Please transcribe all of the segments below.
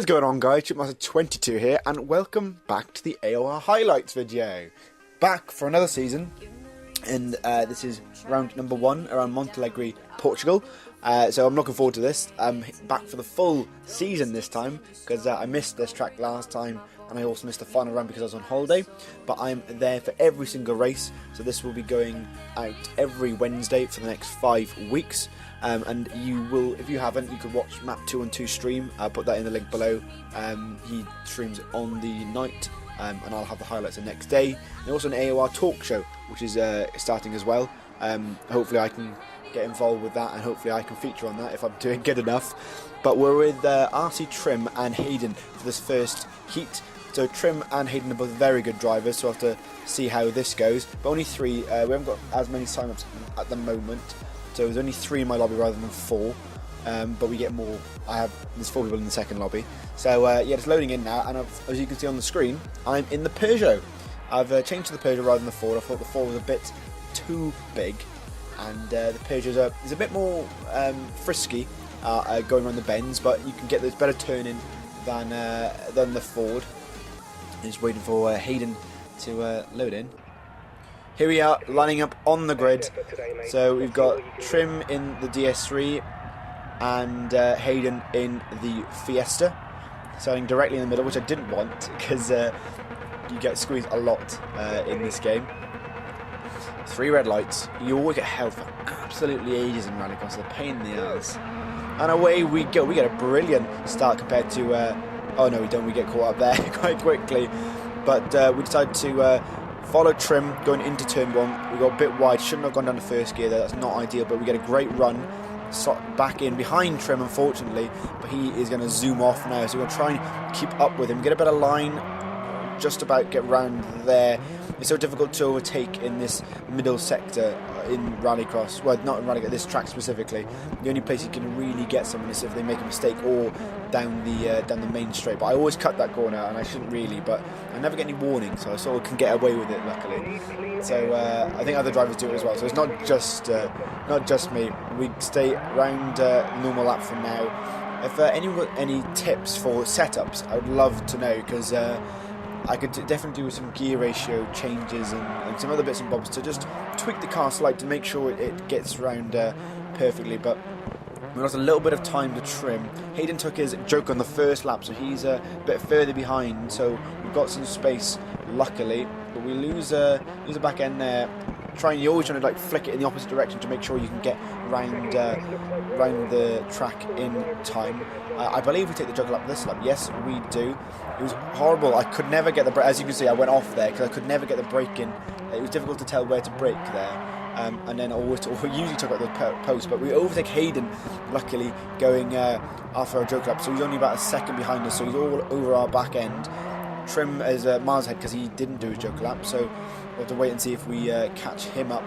going on, guys? Chipmaster22 here, and welcome back to the AOR highlights video. Back for another season, and this is round number 1 around Montalegre, Portugal. So I'm looking forward to this. I'm back for the full season this time, because I missed this track last time, and I also missed the final round because I was on holiday. But I'm there for every single race, so this will be going out every Wednesday for the next 5 weeks. And you will, if you haven't, you could watch Map 212 stream. I'll put that in the link below. He streams on the night, and I'll have the highlights the next day. And also an AOR talk show, which is starting as well. Hopefully I can get involved with that, and hopefully I can feature on that if I'm doing good enough. But we're with RC Trim and Hayden for this first heat. So Trim and Hayden are both very good drivers, so we'll have to see how this goes. But only 3, we haven't got as many sign-ups at the moment. So there's only 3 in my lobby rather than 4, but we get more. There's 4 people in the second lobby. So yeah, it's loading in now, and as you can see on the screen, I'm in the Peugeot. I've changed to the Peugeot rather than the Ford. I thought the Ford was a bit too big, and the Peugeot is a bit more frisky going around the bends, but you can get this better turning than the Ford. Just waiting for Hayden to load in. Here we are, lining up on the grid. So we've got Trim in the DS3 and Hayden in the Fiesta, starting directly in the middle, which I didn't want because you get squeezed a lot in this game. 3 red lights. You always get held for absolutely ages in Rallycross. They're a pain in the ass. And away we go. We get a brilliant start compared to... oh no, we don't. We get caught up there quite quickly. But we decided to... follow Trim going into turn 1. We got a bit wide, shouldn't have gone down to first gear there, that's not ideal, but we get a great run back in behind Trim, unfortunately, but he is going to zoom off now, so we're going to try and keep up with him, get a better line, just about get round there. It's so difficult to overtake in this middle sector in Rallycross. Well, not in Rallycross, this track specifically. The only place you can really get someone is if they make a mistake or down the main straight. But I always cut that corner, and I shouldn't really. But I never get any warning, so I sort of can get away with it, luckily. So I think other drivers do it as well. So it's not just me. We stay around the normal lap from now. If anyone got any tips for setups, I would love to know, because I could definitely do some gear ratio changes and some other bits and bobs to just tweak the car slightly to make sure it gets around perfectly. But we lost a little bit of time to Trim. Hayden took his joke on the first lap, so he's a bit further behind. So we've got some space, luckily. But we lose a back end there. You're always trying to flick it in the opposite direction to make sure you can get round the track in time. I believe we take the juggle up this lap. Yes, we do. It was horrible. I could never get the brake. As you can see, I went off there because I could never get the brake in. It was difficult to tell where to brake there. And then I usually took out the post, but we overtake Hayden, luckily, going after our joke lap. So he's only about a second behind us, so he's all over our back end. Trim is miles ahead because he didn't do his joke lap, so we'll have to wait and see if we catch him up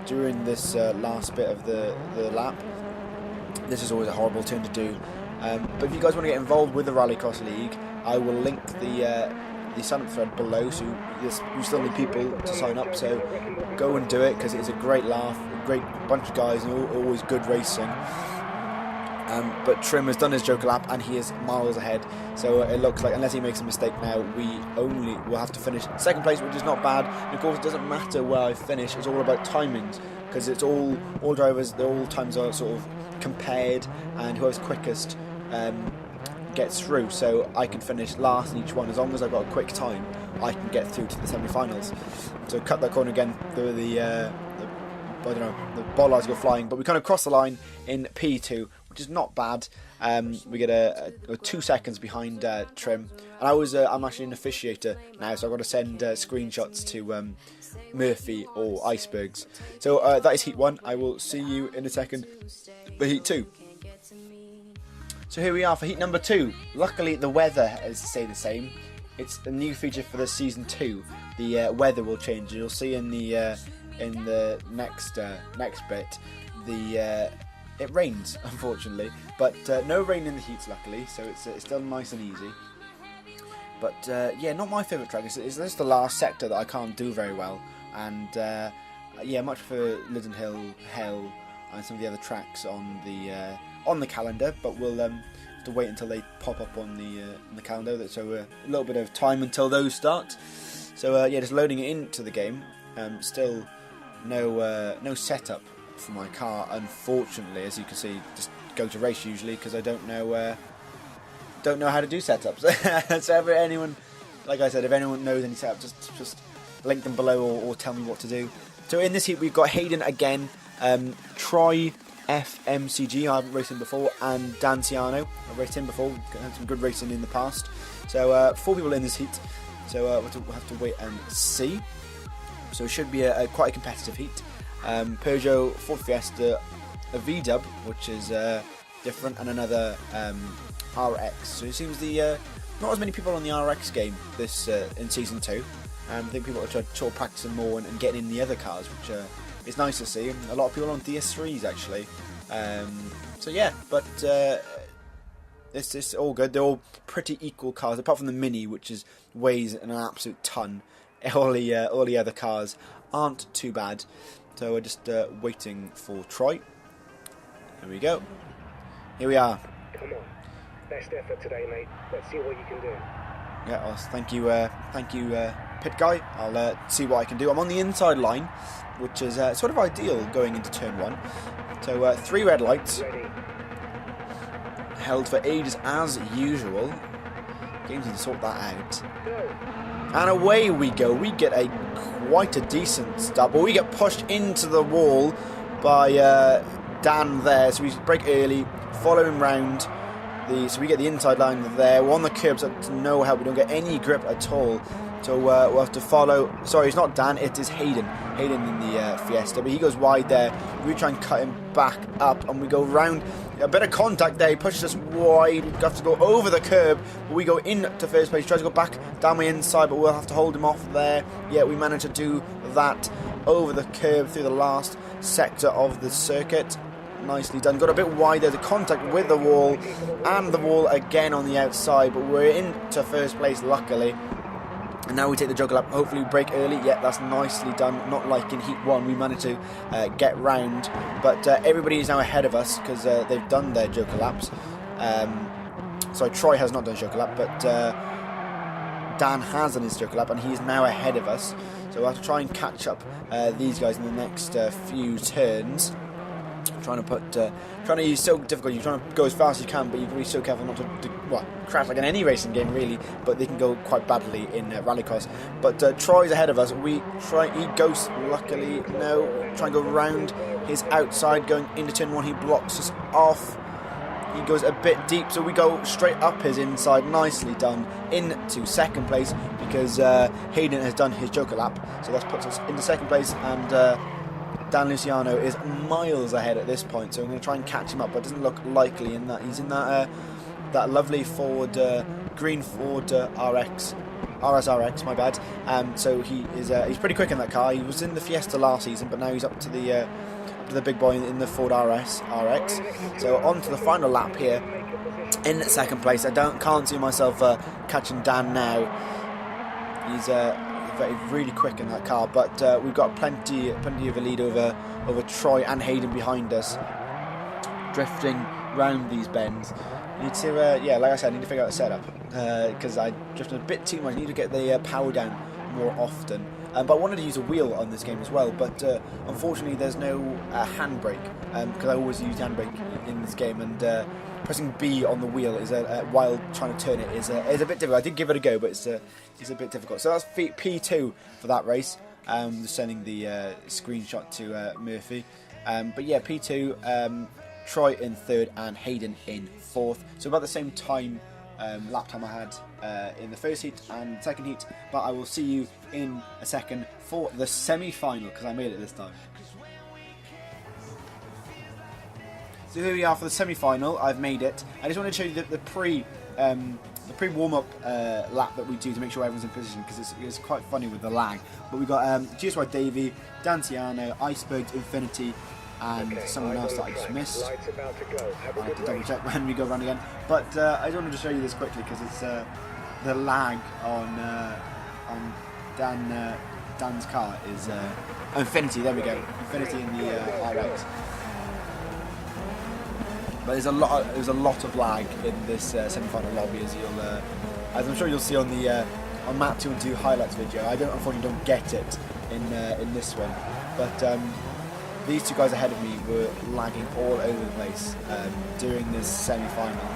during this last bit of the lap. This is always a horrible turn to do. But if you guys want to get involved with the Rallycross League, I will link the sign up thread below, so you still need people to sign up, so go and do it, because it's a great laugh, a great bunch of guys, and always good racing. But Trim has done his joker lap and he is miles ahead, so it looks like, unless he makes a mistake now, we only will have to finish second place, which is not bad. And of course it doesn't matter where I finish, it's all about timings, because it's all drivers, all times are sort of compared, and whoever's quickest gets through. So I can finish last in each one. As long as I've got a quick time, I can get through to the semi-finals. So cut that corner again through the I don't know, the bollards go flying, but we kind of cross the line in P2, which is not bad. We get a 2 seconds behind Trim, and I'm actually an officiator now, so I've got to send screenshots to Murphy or Icebergs. So that is Heat 1. I will see you in a second for Heat 2. So here we are for Heat number 2. Luckily the weather is to stay the same. It's a new feature for the Season 2. The weather will change. You'll see in the next bit, it rains, unfortunately, but no rain in the heats, luckily, so it's still nice and easy. But yeah, not my favourite track. It's just the last sector that I can't do very well, and yeah, much for Linden Hill, Hell, and some of the other tracks on the calendar. But we'll have to wait until they pop up on the calendar. So a little bit of time until those start. So yeah, just loading it into the game. Still no setup for my car, unfortunately. As you can see, just go to race usually because I don't know how to do setups. So if anyone, like I said, if anyone knows any setup, just link them below or tell me what to do. So in this heat we've got Hayden again, Troy FMCG, I haven't raced him before, and Dan Ciano, I've raced him before, had some good racing in the past. So 4 people in this heat, so we'll have to wait and see. So it should be quite a competitive heat. Peugeot, Ford Fiesta, a VW, which is different, and another RX. So it seems not as many people on the RX game this in Season 2. I think people are sort of practicing more and getting in the other cars, which is nice to see. A lot of people on DS3s actually. So yeah, but it's all good. They're all pretty equal cars, apart from the Mini, which weighs an absolute ton. All the other cars aren't too bad. So we're just waiting for Troy. Here we go. Here we are. Come on, best effort today, mate. Let's see what you can do. Yeah, well, thank you, pit guy. I'll see what I can do. I'm on the inside line, which is sort of ideal going into turn 1. So 3 red lights. Ready. Held for ages as usual. Games need to sort that out. Go. And away we go. We get quite a decent start, but we get pushed into the wall by Dan there. So we break early, follow him round. So we get the inside line there. We're on the curbs, no help. We don't get any grip at all. So we'll have to follow. Sorry, it's not Dan, it is Hayden. Hayden in the Fiesta, but he goes wide there. We try and cut him back up, and we go round. A bit of contact there. He pushes us wide. We have to go over the curb, but we go into first place. He tries to go back down the inside, but we'll have to hold him off there. Yeah, we managed to do that over the curb through the last sector of the circuit. Nicely done. Got a bit wide there to contact with the wall, and the wall again on the outside, but we're into first place luckily. And now we take the juggle up. Hopefully we break early. Yeah, that's nicely done. Not like in Heat 1 we managed to get round, but everybody is now ahead of us because they've done their joker laps. So Troy has not done joker lap, but Dan has done his joker lap, and he's now ahead of us. So we'll have to try and catch up these guys in the next few turns. Trying to use so difficult. You're trying to go as fast as you can, but you've got to be so careful not to crash like in any racing game really. But they can go quite badly in Rallycross. But Troy's ahead of us. He goes luckily. No, try and go round his outside, going into turn 1. He blocks us off. He goes a bit deep, so we go straight up his inside. Nicely done into second place because Hayden has done his joker lap. So that puts us into second place, and Dan Luciano is miles ahead at this point, so I'm going to try and catch him up, but it doesn't look likely in that he's in that lovely Ford, green Ford RSRX, my bad. So he's pretty quick in that car. He was in the Fiesta last season, but now he's up to the big boy in the Ford RX. So on to the final lap here in second place. I can't see myself catching Dan now. He's really quick in that car, but we've got plenty of a lead over Troy and Hayden behind us, drifting round these bends. Need to like I said, I need to figure out a setup because I drifted a bit too much. I need to get the power down more often, but I wanted to use a wheel on this game as well, but unfortunately there's no handbrake because I always use handbrake in this game, and pressing B on the wheel is while trying to turn it is a bit difficult. I did give it a go, but it's a bit difficult. So that's P2 for that race. Just sending the screenshot to Murphy. But yeah, P2, Troy in third and Hayden in fourth. So about the same time lap time I had in the first heat and second heat. But I will see you in a second for the semi-final because I made it this time. So here we are for the semi-final. I've made it. I just want to show you the pre-warm-up lap that we do to make sure everyone's in position, because it's quite funny with the lag. But we've got GSY Davey, Dan Ciano, Iceberg, Infinity, and someone else that I just missed. I have to double check when we go around again. But I just wanted to show you this quickly because it's the lag on Dan's car is Infinity. There we go, Infinity in the RX. But there's a lot of lag in this semi-final lobby, as I'm sure you'll see on the on map 2 and 2 highlights video. Unfortunately don't get it in this one, but these two guys ahead of me were lagging all over the place during this semi-final.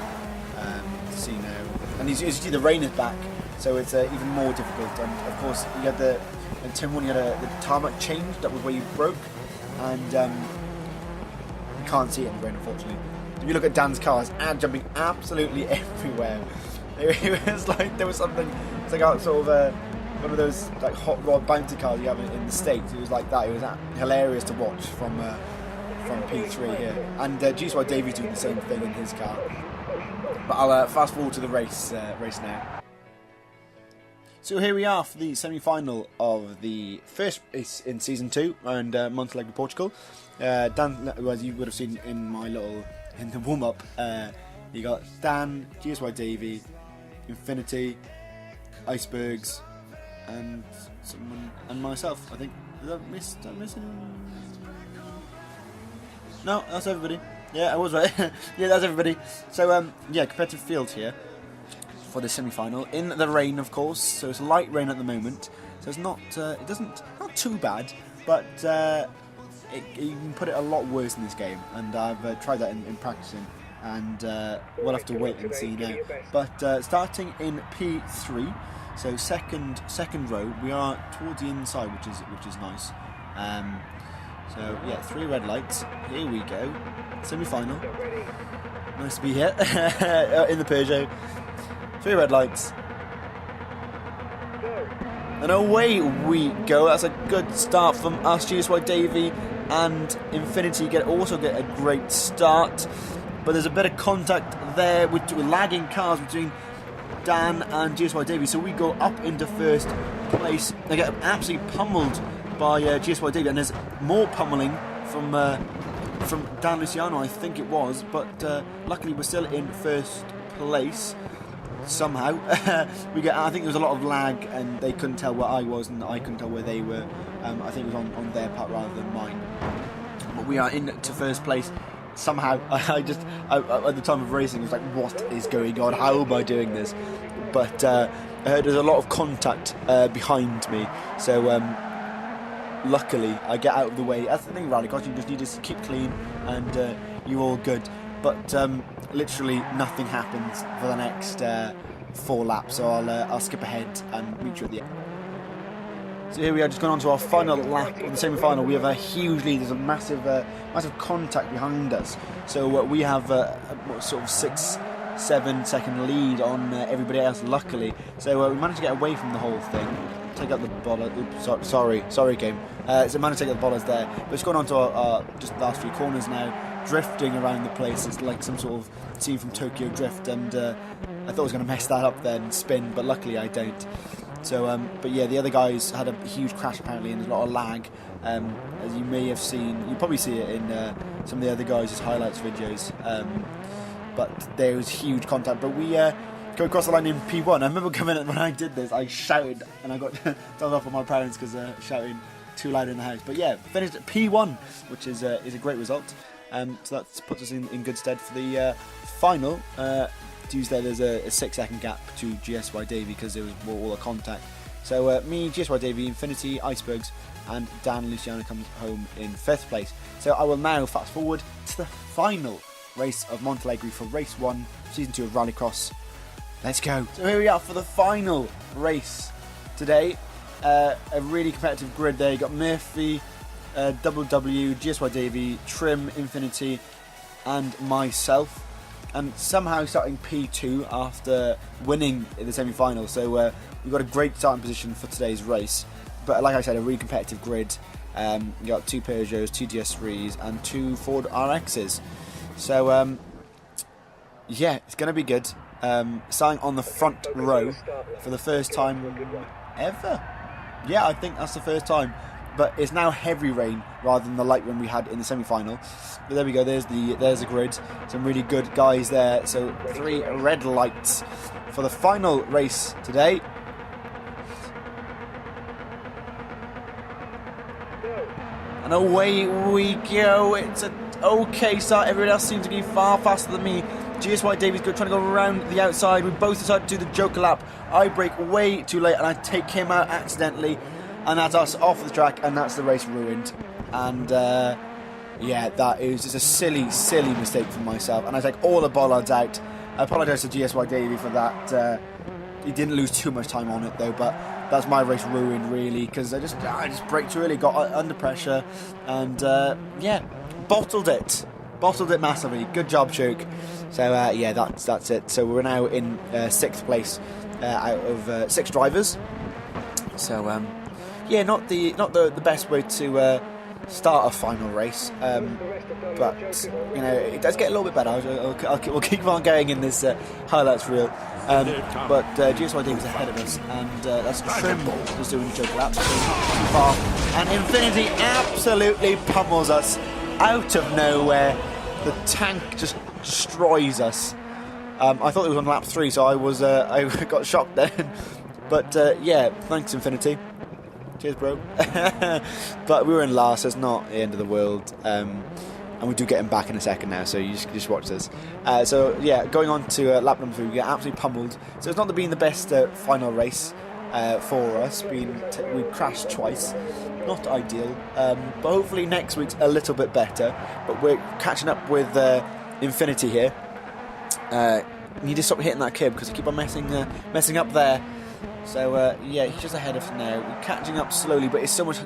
See now, and as you see, the rain is back, so it's even more difficult. And of course, you had in Turn 1 you had the tarmac change. That was where you broke, and you can't see it in the rain, unfortunately. If you look at Dan's cars, and jumping absolutely everywhere. It was like there was something. It's like sort of one of those like hot rod bounty cars you have in the States. It was like that. It was hilarious to watch from P3 here. And GSY Davies doing the same thing in his car. But I'll fast forward to the race now. So here we are for the semi-final of the first race in Season 2 around Montenegro, Portugal. Dan, as you would have seen in the warm-up, you got Dan, GSY Davy, Infinity, Icebergs, and someone, and myself, I think. Did I miss anyone? No, that's everybody. Yeah, I was right. Yeah, that's everybody. So, yeah, competitive field here for the semi-final in the rain, of course. So it's light rain at the moment. So it's not too bad, but you can put it a lot worse in this game. And I've tried that in practicing, and we'll have to wait and see now. But starting in P3, so second row, we are towards the inside, which is nice. So yeah, 3 red lights. Here we go. Semi-final. Nice to be here in the Peugeot. 3 red lights. And away we go. That's a good start from us. GSY Davy and Infinity also get a great start. But there's a bit of contact there with lagging cars between Dan and GSY Davy. So we go up into first place. They get absolutely pummeled by GSY Davy, and there's more pummeling from Dan Luciano, I think it was, but luckily we're still in first place somehow. I think there was a lot of lag, and they couldn't tell where I was, and I couldn't tell where they were. I think it was on their part rather than mine. But we are into first place somehow. I at the time of racing, I was like, what is going on? How am I doing this? But there's a lot of contact behind me, so luckily I get out of the way. That's the thing, Rallycross, you just need to keep clean and you're all good. But literally nothing happens for the next 4 laps, so I'll skip ahead and meet you at the end. So here we are, just going on to our final lap of the semi-final. We have a huge lead. There's a massive contact behind us. So we have a sort of 6-7 second lead on everybody else, luckily. So we managed to get away from the whole thing. Take out the bollard. Oops, sorry game. So managed to take out the bollards there. But it's going on to our just the last few corners now, drifting around the place. It's like some sort of scene from Tokyo Drift, and I thought I was going to mess that up then and spin, but luckily I don't. So, but yeah, the other guys had a huge crash apparently, and there's a lot of lag. As you may have seen, you probably see it in some of the other guys' highlights videos. But there was huge contact. But we go across the line in P1. I remember coming in when I did this, I shouted, and I got told off by my parents because shouting too loud in the house. But yeah, finished at P1, which is a great result. So that puts us in good stead for the final. Tuesday there's a 6-second gap to GSY Davy because there was all the contact. So me, GSY Davy, Infinity, Icebergs, and Dan Luciano comes home in 5th place. So I will now fast forward to the final race of Montenegro for race 1, season 2 of Rallycross. Let's go. So here we are for the final race today. A really competitive grid there. You got Murphy, Double W, GSY Davy, Trim, Infinity, and myself. And somehow starting P2 after winning in the semi-final. So we've got a great starting position for today's race. But like I said, a really competitive grid. You got 2 Peugeots, 2 DS3s, and 2 Ford RXs. So yeah, it's going to be good. Starting on the front row for the first time ever. Yeah, I think that's the first time. But it's now heavy rain rather than the light rain we had in the semi-final. But there we go, there's the grid. Some really good guys there. So 3 red lights for the final race today. And away we go. It's a okay start. Everyone else seems to be far faster than me. GSY Davies trying to go around the outside. We both decide to do the Joker lap. I brake way too late and I take him out accidentally. And that's us off the track, and that's the race ruined. And yeah, that is just a silly, silly mistake from myself. And I take all the bollards out. I apologise to GSY Davey for that. He didn't lose too much time on it though, but that's my race ruined really, because I just braked too early, got under pressure, and yeah, bottled it massively. Good job, Chook. So yeah, that's it. So we're now in 6th place out of 6 drivers. So yeah, not the best way to start a final race, but you know, it does get a little bit better. We'll keep on going in this highlights reel. But GSY Davies ahead of us, and that's Trim just doing the Joker lap, so too far. And Infinity absolutely pummels us out of nowhere. The tank just destroys us. I thought it was on lap 3, so I got shocked then. But yeah, thanks Infinity. Cheers, bro. But we were in last, so it's not the end of the world. And we do get him back in a second now, so you just watch this. So yeah, going on to lap number 3, we get absolutely pummeled. So it's not been the best final race for us. We crashed twice, not ideal. But hopefully next week's a little bit better. But we're catching up with Infinity here. You need to stop hitting that curb because I keep on messing up there. So yeah, he's just ahead of us now. We're catching up slowly, but it's so much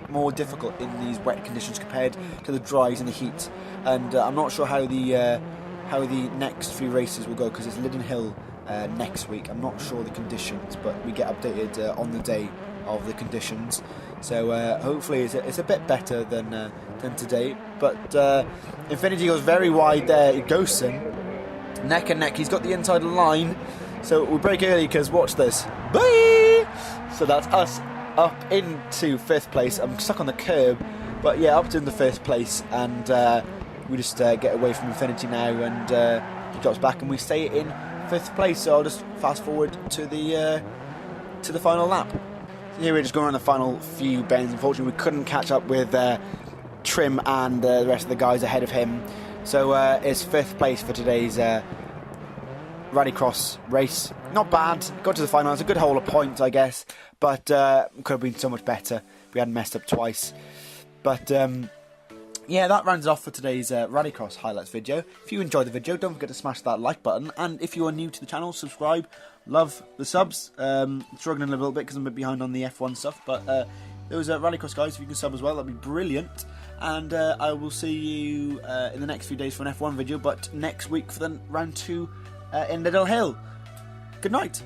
more difficult in these wet conditions compared to the dries and the heat. And I'm not sure how the next few races will go, because it's Linden Hill next week. I'm not sure the conditions, but we get updated on the day of the conditions. So hopefully it's a bit better than today. But Infinity goes very wide there. It goes him neck and neck. He's got the inside line. So we'll break early because watch this. Bye! So that's us up into 5th place. I'm stuck on the curb, but yeah, up to the 5th place, and we just get away from Infinity now, and he drops back, and we stay in 5th place. So I'll just fast forward to the final lap. So here we're just going around the final few bends. Unfortunately, we couldn't catch up with Trim and the rest of the guys ahead of him. So it's 5th place for today's Rallycross race. Not bad. Got to the final. It's a good hole of points, I guess, but could have been so much better. We hadn't messed up twice. But yeah, that rounds it off for today's Rallycross highlights video. If you enjoyed the video, don't forget to smash that like button, and if you are new to the channel, subscribe. Love the subs. Struggling a little bit because I'm a bit behind on the F1 stuff, but those Rallycross guys, if you can sub as well, that'd be brilliant. And I will see you in the next few days for an F1 video, but next week for the round 2 in Liddell Hill. Good night.